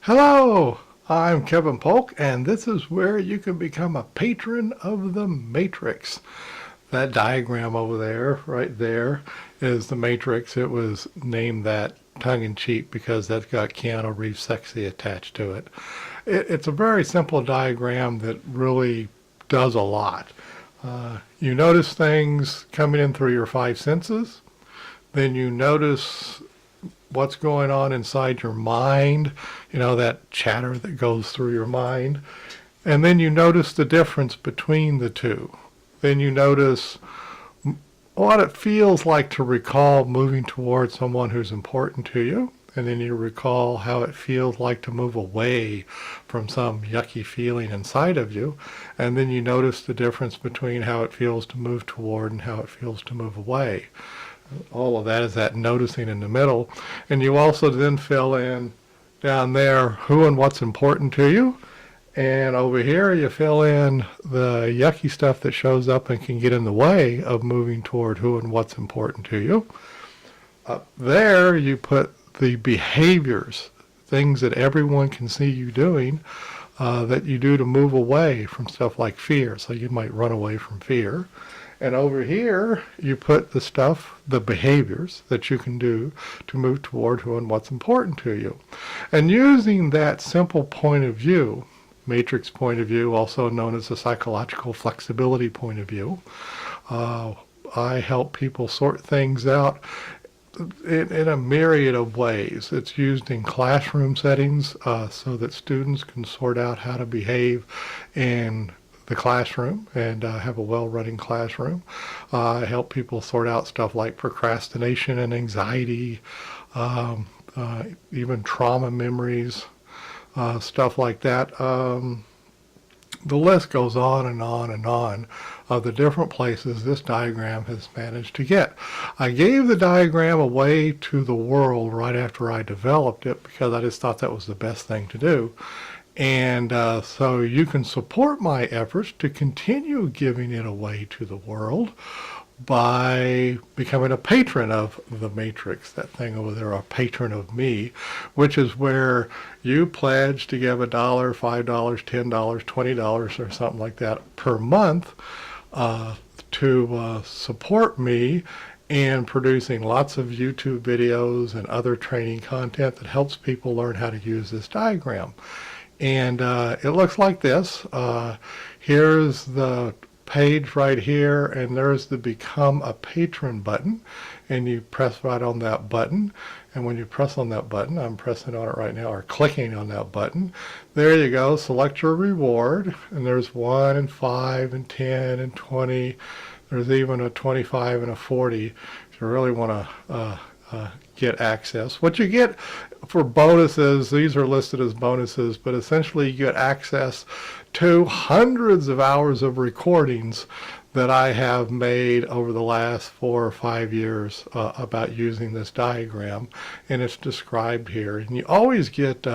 Hello, I'm Kevin Polk, and this is where you can become a patron of the Matrix. That diagram over there, right there, is the Matrix. It was named that tongue-in-cheek because that's got Keanu Reeves sexy attached to it. It's a very simple diagram that really does a lot. You notice things coming in through your five senses. Then you notice what's going on inside your mind, that chatter that goes through your mind. And then you notice the difference between the two. Then you notice what it feels like to recall moving towards someone who's important to you. And then you recall how it feels like to move away from some yucky feeling inside of you. And then you notice the difference between how it feels to move toward and how it feels to move away. All of that is that noticing in the middle. And you also then fill in down there who and what's important to you. And over here you fill in the yucky stuff that shows up and can get in the way of moving toward who and what's important to you. Up there you put the behaviors, things that everyone can see you doing, that you do to move away from stuff like fear. So you might run away from fear. And over here, you put the stuff, the behaviors that you can do to move toward who and what's important to you. And using that simple point of view, matrix point of view, also known as the psychological flexibility point of view, I help people sort things out in a myriad of ways. It's used in classroom settings so that students can sort out how to behave in the classroom and have a well-running classroom. I help people sort out stuff like procrastination and anxiety, even trauma memories, stuff like that. The list goes on and on and on of the different places this diagram has managed to get. I gave the diagram away to the world right after I developed it because I just thought that was the best thing to do. And so you can support my efforts to continue giving it away to the world by becoming a patron of the Matrix, that thing over there, a patron of me, which is where you pledge to give $1, $5, $10, $20 or something like that per month to support me in producing lots of YouTube videos and other training content that helps people learn how to use this diagram. And it looks like this. Here's the page right here, and there's the Become a Patron button, and you press right on that button. And when you press on that button, I'm pressing on it right now, or clicking on that button, there you go. Select your reward, and there's 1 and 5 and 10 and 20. There's even a 25 and a 40 if you really want to get access. What you get for bonuses, these are listed as bonuses, but essentially you get access to hundreds of hours of recordings that I have made over the last 4 or 5 years about using this diagram, and it's described here. And you always get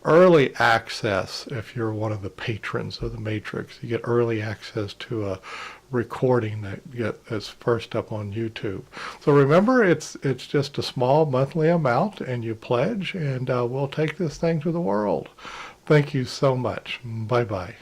early access if you're one of the patrons of the Matrix. You get early access to a recording that's first up on YouTube. So remember, it's just a small monthly amount, and you pledge, and we'll take this thing to the world. Thank you so much. Bye-bye.